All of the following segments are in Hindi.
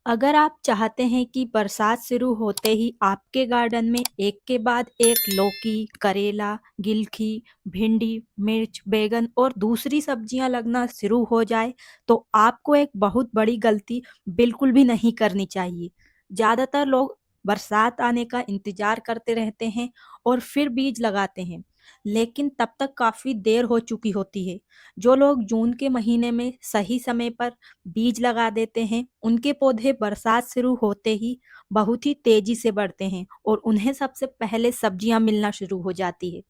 अगर आप चाहते हैं कि बरसात शुरू होते ही आपके गार्डन में एक के बाद एक लौकी, करेला, गिलकी, भिंडी, मिर्च, बैंगन और दूसरी सब्जियां लगना शुरू हो जाए, तो आपको एक बहुत बड़ी गलती बिल्कुल भी नहीं करनी चाहिए। ज़्यादातर लोग बरसात आने का इंतजार करते रहते हैं और फिर बीज लगाते हैं, लेकिन तब तक काफ़ी देर हो चुकी होती है। जो लोग जून के महीने में सही समय पर बीज लगा देते हैं, उनके पौधे बरसात शुरू होते ही बहुत ही तेजी से बढ़ते हैं और उन्हें सबसे पहले सब्जियां मिलना शुरू हो जाती है।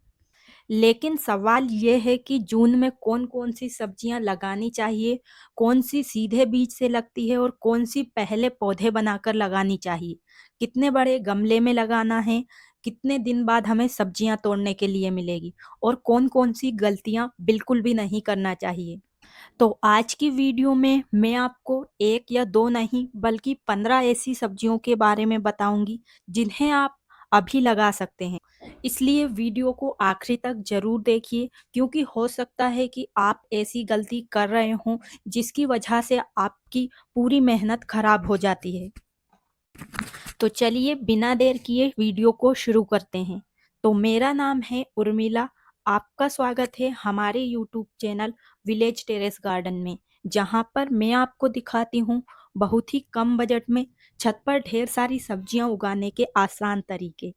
लेकिन सवाल ये है कि जून में कौन-कौन सी सब्जियां लगानी चाहिए, कौन सी सीधे बीज से लगती है और कौन सी पहले पौधे बनाकर लगानी चाहिए। कितने बड़े गमले में लगाना है, कितने दिन बाद हमें सब्जियां तोड़ने के लिए मिलेगी और कौन-कौन सी गलतियां बिल्कुल भी नहीं करना चाहिए। तो आज की वीडियो में मैं आपको 1 या 2 नहीं बल्कि 15 ऐसी सब्जियों के बारे में बताऊंगी जिन्हें आप अभी लगा सकते हैं। इसलिए वीडियो को आखिरी तक ज़रूर देखिए, क्योंकि हो सकता है कि आप ऐसी गलती कर रहे हों जिसकी वजह से आपकी पूरी मेहनत खराब हो जाती है। तो चलिए बिना देर किए वीडियो को शुरू करते हैं। तो मेरा नाम है उर्मिला। आपका स्वागत है हमारे YouTube channel village terrace garden में, जहां पर मैं आपको दिखाती हूँ बहुत ही कम बजट में छत पर ढेर सारी सब्जियां उगाने के आसान तरीके।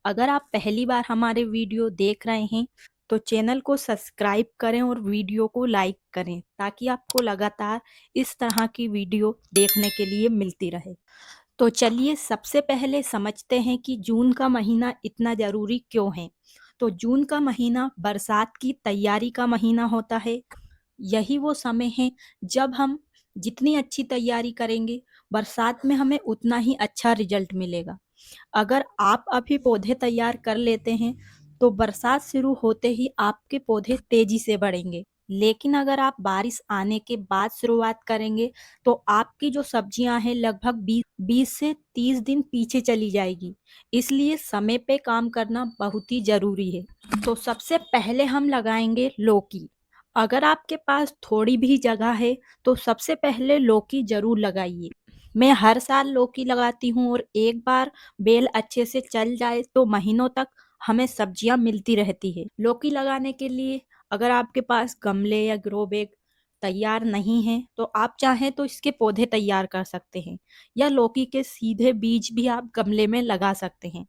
अगर आप पहली बार हमारे वीडियो देख रहे हैं तो चैनल को सब्सक्राइब करें और वीडियो को लाइक करें, ताकि आपको लगातार इस तरह की वीडियो देखने के लिए मिलती रहे। तो चलिए सबसे पहले समझते हैं कि जून का महीना इतना ज़रूरी क्यों है। तो जून का महीना बरसात की तैयारी का महीना होता है। यही वो समय है जब हम जितनी अच्छी तैयारी करेंगे, बरसात में हमें उतना ही अच्छा रिजल्ट मिलेगा। अगर आप अभी पौधे तैयार कर लेते हैं, तो बरसात शुरू होते ही आपके पौधे तेजी से बढ़ेंगे। लेकिन अगर आप बारिश आने के बाद शुरुआत करेंगे, तो आपकी जो सब्जियां हैं लगभग 20 से 30 दिन पीछे चली जाएगी। इसलिए समय पे काम करना बहुत ही जरूरी है। तो सबसे पहले हम लगाएंगे लौकी। अगर आपके पास थोड़ी भी जगह है, तो सबसे पहले लौकी जरूर लगाइए। मैं हर साल लौकी लगाती हूँ और एक बार बेल अच्छे से चल जाए तो महीनों तक हमें सब्जियां मिलती रहती है। लौकी लगाने के लिए अगर आपके पास गमले या ग्रो बैग तैयार नहीं है, तो आप चाहें तो इसके पौधे तैयार कर सकते हैं, या लौकी के सीधे बीज भी आप गमले में लगा सकते हैं।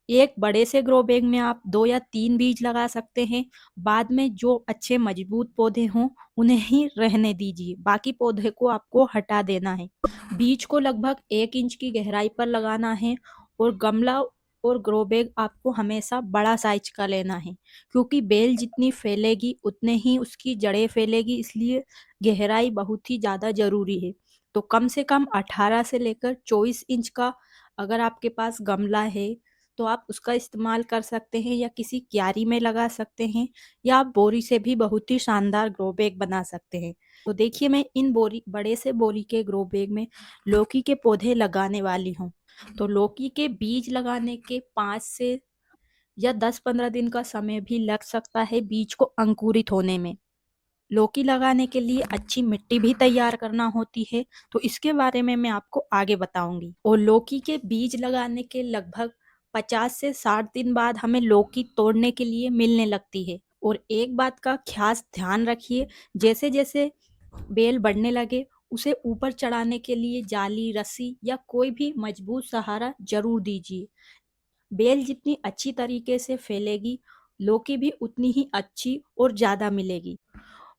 एक बड़े से ग्रो बैग में आप 2 या 3 बीज लगा सकते हैं। बाद में जो अच्छे मजबूत पौधे हों उन्हें ही रहने दीजिए, बाकी पौधे को आपको हटा देना है। बीज को लगभग 1 इंच की गहराई पर लगाना है और गमला और ग्रो बैग आपको हमेशा बड़ा साइज का लेना है, क्योंकि बेल जितनी फैलेगी उतने ही उसकी जड़ें फैलेगी, इसलिए गहराई बहुत ही ज़्यादा ज़रूरी है। तो कम से कम 18 से लेकर 24 इंच का अगर आपके पास गमला है, तो आप उसका इस्तेमाल कर सकते हैं, या किसी क्यारी में लगा सकते हैं, या आप बोरी से भी बहुत ही शानदार ग्रो बैग बना सकते हैं। तो देखिए मैं इन बड़े से बोरी के ग्रो बैग में लौकी के पौधे लगाने वाली हूँ। तो लौकी के बीज लगाने के 5 से या 10-15 दिन का समय भी लग सकता है बीज को अंकुरित होने में। लौकी लगाने के लिए अच्छी मिट्टी भी तैयार करना होती है, तो इसके बारे में मैं आपको आगे बताऊंगी। और लौकी के बीज लगाने के लगभग 50 से 60 दिन बाद हमें लौकी तोड़ने के लिए मिलने लगती है। और एक बात का खास ध्यान रखिए, जैसे जैसे बेल बढ़ने लगे, उसे ऊपर चढ़ाने के लिए जाली, रस्सी या कोई भी मजबूत सहारा जरूर दीजिए। बेल जितनी अच्छी तरीके से फैलेगी, लौकी भी उतनी ही अच्छी और ज्यादा मिलेगी।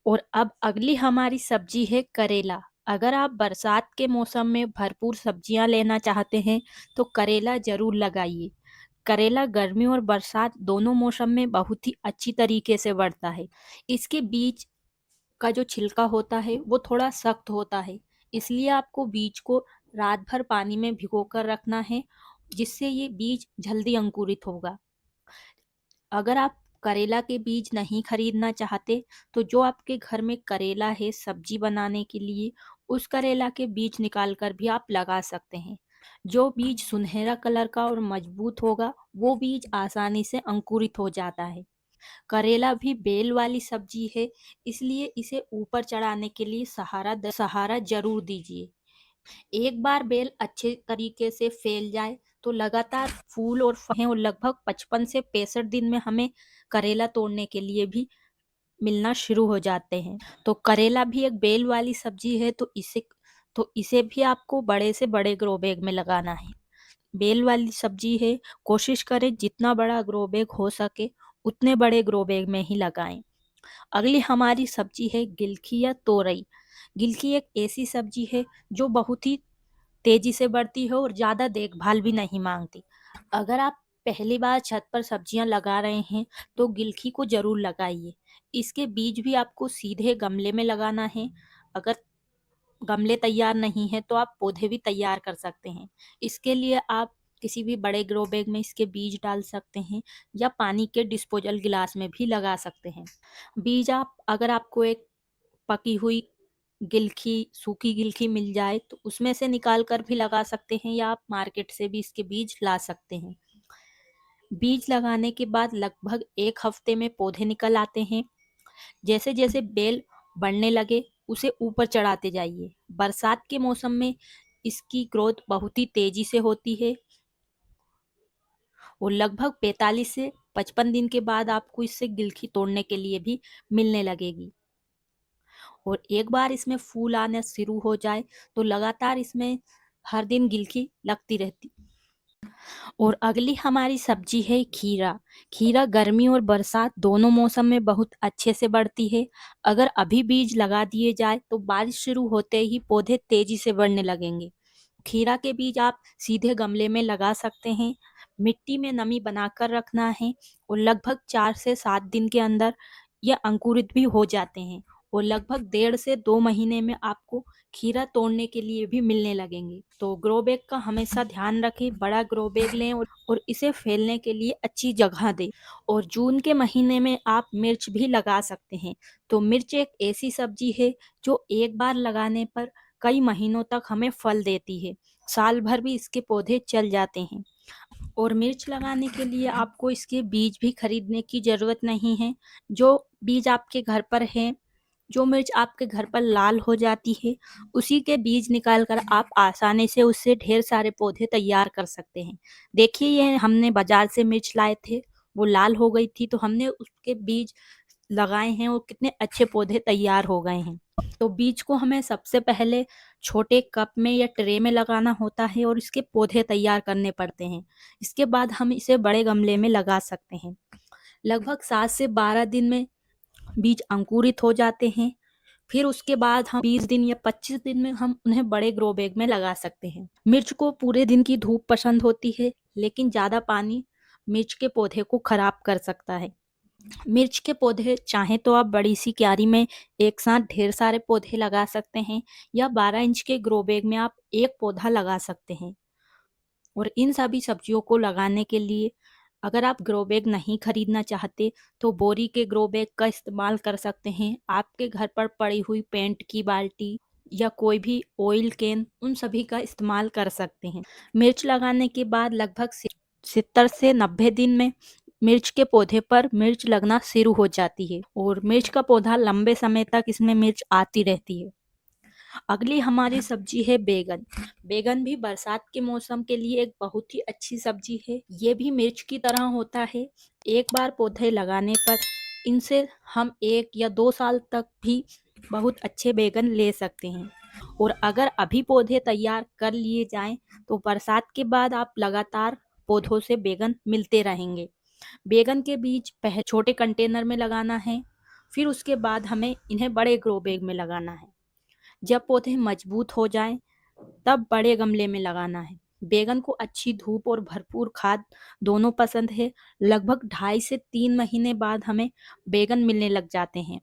और अब अगली हमारी सब्जी है करेला। अगर आप बरसात के मौसम में भरपूर सब्जियां लेना चाहते हैं, तो करेला जरूर लगाइए। करेला गर्मी और बरसात दोनों मौसम में बहुत ही अच्छी तरीके से बढ़ता है। इसके बीज का जो छिलका होता है वो थोड़ा सख्त होता है, इसलिए आपको बीज को रात भर पानी में भिगोकर रखना है, जिससे ये बीज जल्दी अंकुरित होगा। अगर आप करेला के बीज नहीं खरीदना चाहते, तो जो आपके घर में करेला है सब्जी बनाने के लिए, उस करेला के बीज निकाल कर भी आप लगा सकते हैं। जो बीज सुनहरा कलर का और मजबूत होगा, वो बीज आसानी से अंकुरित हो जाता है। करेला भी बेल वाली सब्जी है, इसलिए इसे ऊपर चढ़ाने के लिए सहारा जरूर दीजिए। एक बार बेल अच्छे तरीके से फैल जाए तो लगातार फूल और फलें और लगभग 55 से 65 दिन में हमें करेला तोड़ने के लिए भी मिलना शुरू हो जाते हैं। तो करेला भी एक बेल वाली सब्जी है, तो इसे भी आपको बड़े से बड़े ग्रो बैग में लगाना है। बेल वाली सब्जी है, कोशिश करें जितना बड़ा ग्रो बैग हो सके उतने बड़े ग्रो बैग में ही लगाएं। अगली हमारी सब्जी है गिलकी या तोरई। गिलकी एक ऐसी सब्जी है जो बहुत ही तेजी से बढ़ती है और ज़्यादा देखभाल भी नहीं मांगती। अगर आप पहली बार छत पर सब्जियां लगा रहे हैं तो गिलकी को जरूर लगाइए। इसके बीज भी आपको सीधे गमले में लगाना है। अगर गमले तैयार नहीं है तो आप पौधे भी तैयार कर सकते हैं। इसके लिए आप किसी भी बड़े ग्रो बैग में इसके बीज डाल सकते हैं या पानी के डिस्पोजल गिलास में भी लगा सकते हैं। बीज आप अगर आपको एक पकी हुई गिलकी सूखी गिलकी मिल जाए तो उसमें से निकाल कर भी लगा सकते हैं या आप मार्केट से भी इसके बीज ला सकते हैं। बीज लगाने के बाद लगभग 1 हफ्ते में पौधे निकल आते हैं। जैसे जैसे बेल बढ़ने लगे उसे ऊपर चढ़ाते जाइए। बरसात के मौसम में इसकी ग्रोथ बहुत ही तेजी से होती है और लगभग 45 से 55 दिन के बाद आपको इससे गिलकी तोड़ने के लिए भी मिलने लगेगी। और एक बार इसमें फूल आना शुरू हो जाए तो लगातार इसमें हर दिन गिलकी लगती रहती। और अगली हमारी सब्जी है खीरा। खीरा गर्मी और बरसात दोनों मौसम में बहुत अच्छे से बढ़ती है। अगर अभी बीज लगा दिए जाए तो बारिश शुरू होते ही पौधे तेजी से बढ़ने लगेंगे। खीरा के बीज आप सीधे गमले में लगा सकते हैं। मिट्टी में नमी बनाकर रखना है और लगभग 4 से 7 दिन के अंदर ये अंकुरित भी हो जाते हैं और लगभग 1.5 से 2 महीने में आपको खीरा तोड़ने के लिए भी मिलने लगेंगे। तो ग्रो बैग का हमेशा ध्यान रखें, बड़ा ग्रो बैग लें और इसे फैलने के लिए अच्छी जगह दें। और जून के महीने में आप मिर्च भी लगा सकते हैं। तो मिर्च एक ऐसी सब्जी है जो एक बार लगाने पर कई महीनों तक हमें फल देती है। साल भर भी इसके पौधे चल जाते हैं। और मिर्च लगाने के लिए आपको इसके बीज भी खरीदने की ज़रूरत नहीं है। जो बीज आपके घर पर है, जो मिर्च आपके घर पर लाल हो जाती है, उसी के बीज निकाल कर आप आसानी से उससे ढेर सारे पौधे तैयार कर सकते हैं। देखिए ये हमने बाजार से मिर्च लाए थे, वो लाल हो गई थी तो हमने उसके बीज लगाए हैं और कितने अच्छे पौधे तैयार हो गए हैं। तो बीज को हमें सबसे पहले छोटे कप में या ट्रे में लगाना होता है और इसके पौधे तैयार करने पड़ते हैं। इसके बाद हम इसे बड़े गमले में लगा सकते हैं। लगभग 7 से 12 दिन में बीज अंकुरित हो जाते हैं। फिर उसके बाद हम 20 दिन या 25 दिन में हम उन्हें बड़े ग्रो बैग में लगा सकते हैं। मिर्च को पूरे दिन की धूप पसंद होती है, लेकिन ज़्यादा पानी मिर्च के पौधे को खराब कर सकता है। मिर्च के पौधे चाहे तो आप बड़ी सी क्यारी में एक साथ ढेर सारे पौधे लगा सकते हैं या 12 इंच के ग्रो बैग में आप एक पौधा लगा सकते हैं। और इन सभी सब्जियों को लगाने के लिए अगर आप ग्रो बैग नहीं खरीदना चाहते तो बोरी के ग्रो बैग का इस्तेमाल कर सकते हैं। आपके घर पर पड़ी हुई पेंट की बाल्टी या कोई भी ऑयल कैन, उन सभी का इस्तेमाल कर सकते हैं। मिर्च लगाने के बाद लगभग 70 से 90 दिन में मिर्च के पौधे पर मिर्च लगना शुरू हो जाती है और मिर्च का पौधा लंबे समय तक इसमें मिर्च आती रहती है। अगली हमारी सब्जी है बैगन। बैगन भी बरसात के मौसम के लिए एक बहुत ही अच्छी सब्जी है। ये भी मिर्च की तरह होता है। एक बार पौधे लगाने पर इनसे हम 1 या 2 साल तक भी बहुत अच्छे बैगन ले सकते हैं। और अगर अभी पौधे तैयार कर लिए जाएं तो बरसात के बाद आप लगातार पौधों से बैगन मिलते रहेंगे। बैगन के बीज पहले छोटे कंटेनर में लगाना है, फिर उसके बाद हमें इन्हें बड़े ग्रो बैग में लगाना है। जब पौधे मजबूत हो जाएं तब बड़े गमले में लगाना है। बैगन को अच्छी धूप और भरपूर खाद दोनों पसंद है। लगभग 2.5 से 3 महीने बाद हमें बैगन मिलने लग जाते हैं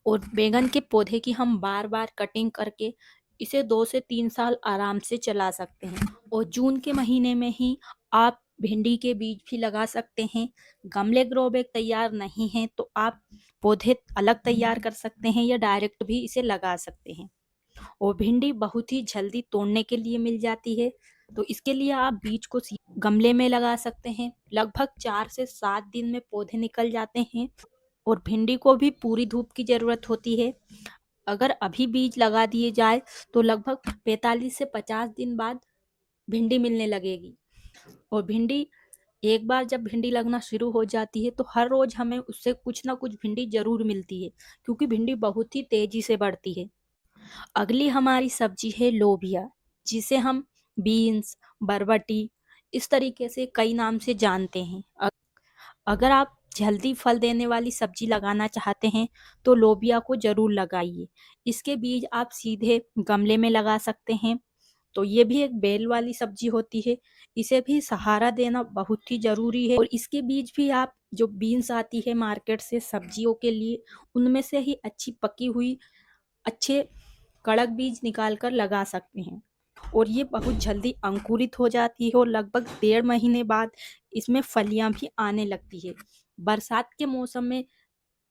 और बैगन के पौधे की हम बार बार कटिंग करके इसे 2 से 3 साल आराम से चला सकते हैं। और जून के महीने में ही आप भिंडी के बीज भी लगा सकते हैं। गमले ग्रो बैग तैयार नहीं है तो आप पौधे अलग तैयार कर सकते हैं या डायरेक्ट भी इसे लगा सकते हैं। और भिंडी बहुत ही जल्दी तोड़ने के लिए मिल जाती है, तो इसके लिए आप बीज को गमले में लगा सकते हैं। लगभग 4 से 7 दिन में पौधे निकल जाते हैं और भिंडी को भी पूरी धूप की जरूरत होती है। अगर अभी बीज लगा दिए जाए तो लगभग 45 से 50 दिन बाद भिंडी मिलने लगेगी। और भिंडी एक बार जब भिंडी लगना शुरू हो जाती है तो हर रोज हमें उससे कुछ ना कुछ भिंडी जरूर मिलती है, क्योंकि भिंडी बहुत ही तेजी से बढ़ती है। अगली हमारी सब्जी है लोबिया, जिसे हम बीन्स, बरबटी इस तरीके से कई नाम से जानते हैं। अगर आप जल्दी फल देने वाली सब्जी लगाना चाहते हैं तो लोबिया को जरूर लगाइए। इसके बीज आप सीधे गमले में लगा सकते हैं। तो ये भी एक बेल वाली सब्जी होती है, इसे भी सहारा देना बहुत ही जरूरी है। और इसके बीज भी आप जो बीन्स आती है मार्केट से सब्जियों के लिए, उनमें से ही अच्छी पकी हुई अच्छे कड़क बीज निकाल कर लगा सकते हैं। और ये बहुत जल्दी अंकुरित हो जाती है और लगभग 1.5 महीने बाद इसमें फलियां भी आने लगती है। बरसात के मौसम में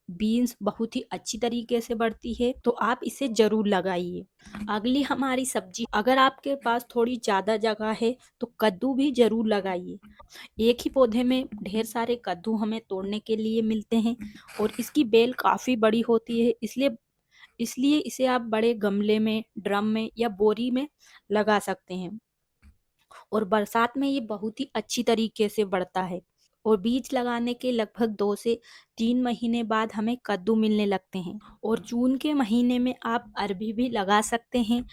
बीन्स बहुत ही अच्छी तरीके से बढ़ती है, तो आप इसे जरूर लगाइए। अगली हमारी सब्जी, अगर आपके पास थोड़ी ज़्यादा जगह है तो कद्दू भी जरूर लगाइए। एक ही पौधे में ढेर सारे कद्दू हमें तोड़ने के लिए मिलते हैं और इसकी बेल काफ़ी बड़ी होती है, इसलिए इसलिए इसे आप बड़े गमले में, ड्रम में या बोरी में लगा सकते हैं। और बरसात में ये बहुत ही अच्छी तरीके से बढ़ता है। और बीज लगाने के लगभग 2 से 3 महीने बाद हमें कद्दू मिलने लगते हैं। और जून के महीने में आप अरबी भी लगा सकते हैं।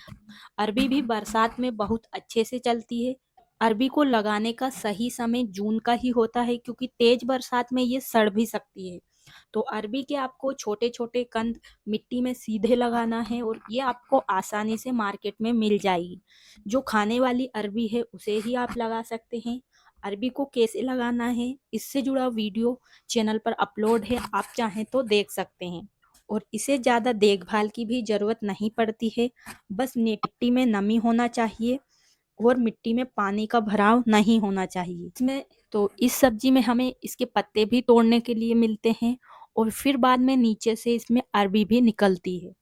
अरबी भी बरसात में बहुत अच्छे से चलती है। अरबी को लगाने का सही समय जून का ही होता है, क्योंकि तेज बरसात में ये सड़ भी सकती है। तो अरबी के आपको छोटे छोटे कंद मिट्टी में सीधे लगाना है और ये आपको आसानी से मार्केट में मिल जाएगी। जो खाने वाली अरबी है उसे ही आप लगा सकते हैं। अरबी को कैसे लगाना है इससे जुड़ा वीडियो चैनल पर अपलोड है, आप चाहें तो देख सकते हैं। और इसे ज़्यादा देखभाल की भी ज़रूरत नहीं पड़ती है, बस मिट्टी में नमी होना चाहिए और मिट्टी में पानी का भराव नहीं होना चाहिए। इसमें तो इस सब्जी में हमें इसके पत्ते भी तोड़ने के लिए मिलते हैं और फिर बाद में नीचे से इसमें अरबी भी निकलती है।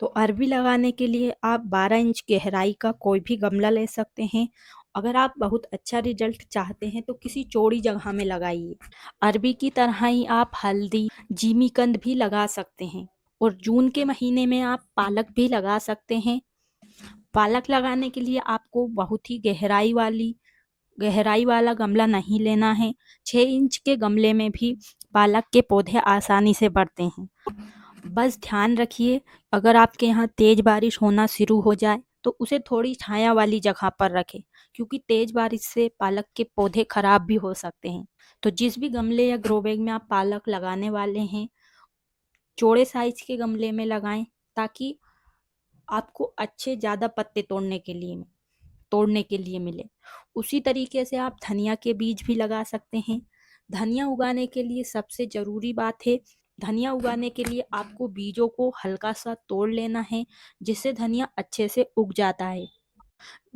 तो अरबी लगाने के लिए आप 12 इंच गहराई का कोई भी गमला ले सकते हैं। अगर आप बहुत अच्छा रिजल्ट चाहते हैं तो किसी चौड़ी जगह में लगाइए। अरबी की तरह ही आप हल्दी, जिमीकंद भी लगा सकते हैं। और जून के महीने में आप पालक भी लगा सकते हैं। पालक लगाने के लिए आपको बहुत ही गहराई वाला गमला नहीं लेना है। 6 इंच के गमले में भी पालक के पौधे आसानी से बढ़ते हैं। बस ध्यान रखिए, अगर आपके यहाँ तेज बारिश होना शुरू हो जाए तो उसे थोड़ी छाया वाली जगह पर रखें, क्योंकि तेज बारिश से पालक के पौधे खराब भी हो सकते हैं। तो जिस भी गमले या ग्रो बैग में आप पालक लगाने वाले हैं, चौड़े साइज के गमले में लगाएं, ताकि आपको अच्छे ज़्यादा पत्ते तोड़ने के लिए मिले। उसी तरीके से आप धनिया के बीज भी लगा सकते हैं। धनिया उगाने के लिए सबसे ज़रूरी बात है, धनिया उगाने के लिए आपको बीजों को हल्का सा तोड़ लेना है, जिससे धनिया अच्छे से उग जाता है।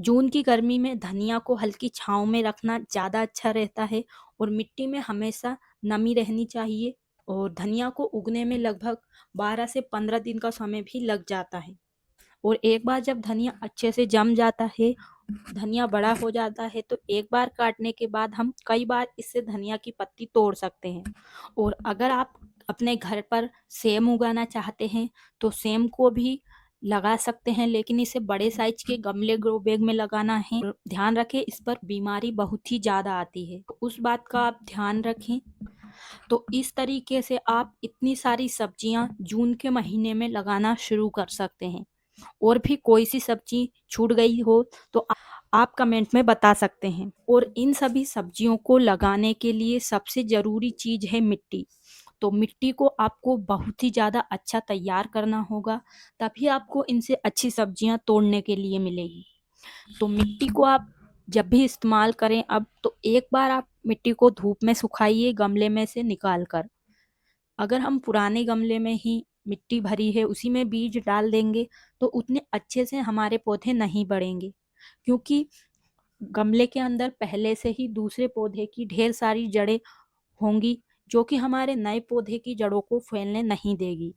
जून की गर्मी में धनिया को हल्की छांव में रखना ज़्यादा अच्छा रहता है और मिट्टी में हमेशा नमी रहनी चाहिए। और धनिया को उगने में लगभग 12 से 15 दिन का समय भी लग जाता है। और एक बार जब धनिया अच्छे से जम जाता है, धनिया बड़ा हो जाता है, तो एक बार काटने के बाद हम कई बार इससे धनिया की पत्ती तोड़ सकते हैं। और अगर आप अपने घर पर सेम उगाना चाहते हैं तो सेम को भी लगा सकते हैं, लेकिन इसे बड़े साइज के गमले ग्रो बैग में लगाना है। और ध्यान रखें, इस पर बीमारी बहुत ही ज़्यादा आती है, तो उस बात का आप ध्यान रखें। तो इस तरीके से आप इतनी सारी सब्जियां जून के महीने में लगाना शुरू कर सकते हैं। और भी कोई सी सब्जी छूट गई हो तो आप कमेंट में बता सकते हैं। और इन सभी सब्जियों को लगाने के लिए सबसे ज़रूरी चीज़ है मिट्टी। तो मिट्टी को आपको बहुत ही ज़्यादा अच्छा तैयार करना होगा, तभी आपको इनसे अच्छी सब्जियां तोड़ने के लिए मिलेगी। तो मिट्टी को आप जब भी इस्तेमाल करें अब, तो एक बार आप मिट्टी को धूप में सुखाइए गमले में से निकाल कर। अगर हम पुराने गमले में ही मिट्टी भरी है उसी में बीज डाल देंगे तो उतने अच्छे से हमारे पौधे नहीं बढ़ेंगे, क्योंकि गमले के अंदर पहले से ही दूसरे पौधे की ढेर सारी जड़ें होंगी, जो कि हमारे नए पौधे की जड़ों को फैलने नहीं देगी।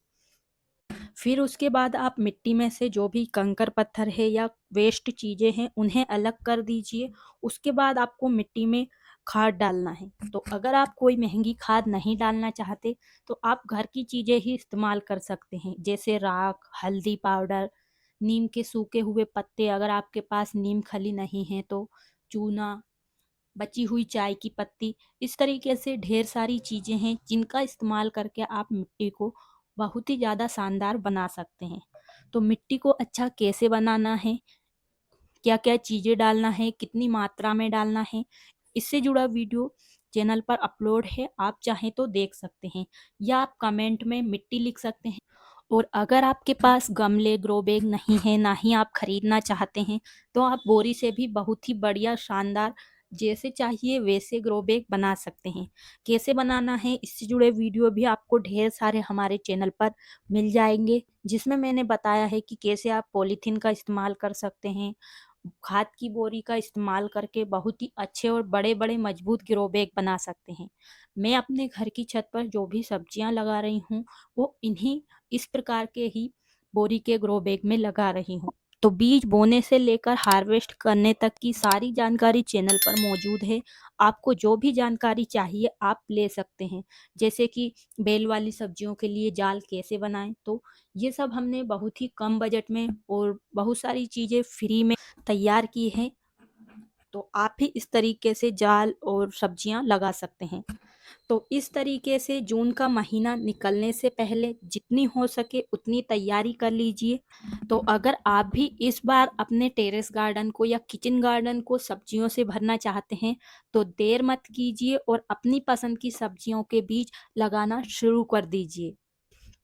फिर उसके बाद आप मिट्टी में से जो भी कंकर पत्थर है या वेस्ट चीज़ें हैं उन्हें अलग कर दीजिए। उसके बाद आपको मिट्टी में खाद डालना है। तो अगर आप कोई महंगी खाद नहीं डालना चाहते तो आप घर की चीज़ें ही इस्तेमाल कर सकते हैं, जैसे राख, हल्दी पाउडर, नीम के सूखे हुए पत्ते, अगर आपके पास नीम खली नहीं है तो चूना, बची हुई चाय की पत्ती। इस तरीके से ढेर सारी चीज़ें हैं जिनका इस्तेमाल करके आप मिट्टी को बहुत ही ज़्यादा शानदार बना सकते हैं। तो मिट्टी को अच्छा कैसे बनाना है, क्या क्या चीज़ें डालना है, कितनी मात्रा में डालना है, इससे जुड़ा वीडियो चैनल पर अपलोड है, आप चाहें तो देख सकते हैं, या आप कमेंट में मिट्टी लिख सकते हैं। और अगर आपके पास गमले, ग्रो बैग नहीं है, ना ही आप खरीदना चाहते हैं, तो आप बोरी से भी बहुत ही बढ़िया शानदार जैसे चाहिए वैसे ग्रो बैग बना सकते हैं। कैसे बनाना है इससे जुड़े वीडियो भी आपको ढेर सारे हमारे चैनल पर मिल जाएंगे, जिसमें मैंने बताया है कि कैसे आप पॉलीथीन का इस्तेमाल कर सकते हैं, खाद की बोरी का इस्तेमाल करके बहुत ही अच्छे और बड़े बड़े मजबूत ग्रो बैग बना सकते हैं। मैं अपने घर की छत पर जो भी सब्जियां लगा रही हूँ वो इन्हीं इस प्रकार के ही बोरी के ग्रो बैग में लगा रही हूँ। तो बीज बोने से लेकर हार्वेस्ट करने तक की सारी जानकारी चैनल पर मौजूद है। आपको जो भी जानकारी चाहिए आप ले सकते हैं, जैसे कि बेल वाली सब्जियों के लिए जाल कैसे बनाएं, तो ये सब हमने बहुत ही कम बजट में और बहुत सारी चीज़ें फ्री में तैयार की हैं। तो आप भी इस तरीके से जाल और सब्जियां लगा सकते हैं। तो इस तरीके से जून का महीना निकलने से पहले जितनी हो सके उतनी तैयारी कर लीजिए। तो अगर आप भी इस बार अपने टेरेस गार्डन को या किचन गार्डन को सब्जियों से भरना चाहते हैं तो देर मत कीजिए और अपनी पसंद की सब्जियों के बीज लगाना शुरू कर दीजिए।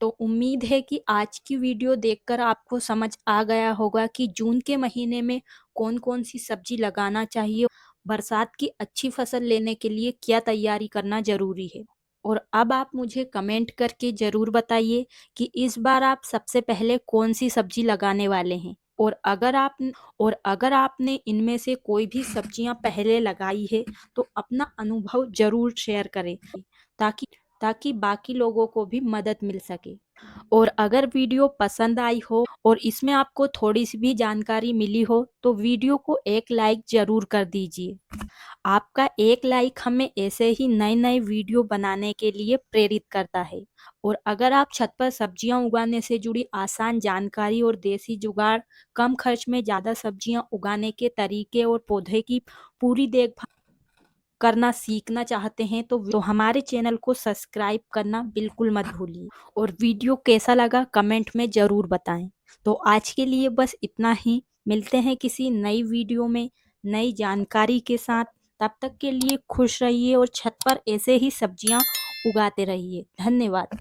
तो उम्मीद है कि आज की वीडियो देखकर आपको समझ आ गया होगा कि जून के महीने में कौन कौन सी सब्जी लगाना चाहिए, बरसात की अच्छी फसल लेने के लिए क्या तैयारी करना जरूरी है। और अब आप मुझे कमेंट करके जरूर बताइए कि इस बार आप सबसे पहले कौन सी सब्जी लगाने वाले हैं। और अगर आपने इनमें से कोई भी सब्जियां पहले लगाई है तो अपना अनुभव जरूर शेयर करें, ताकि ताकि बाकी लोगों को भी मदद मिल सके। और अगर वीडियो पसंद आई हो और इसमें आपको थोड़ी सी भी जानकारी मिली हो तो वीडियो को एक लाइक जरूर कर दीजिए। आपका एक लाइक हमें ऐसे ही नए नए वीडियो बनाने के लिए प्रेरित करता है। और अगर आप छत पर सब्जियां उगाने से जुड़ी आसान जानकारी और देसी जुगाड़, कम खर्च में ज़्यादा सब्जियां उगाने के तरीके और पौधे की पूरी देखभाल करना सीखना चाहते हैं तो हमारे चैनल को सब्सक्राइब करना बिल्कुल मत भूलिए। और वीडियो कैसा लगा कमेंट में ज़रूर बताएं। तो आज के लिए बस इतना ही, मिलते हैं किसी नई वीडियो में नई जानकारी के साथ। तब तक के लिए खुश रहिए और छत पर ऐसे ही सब्जियां उगाते रहिए। धन्यवाद।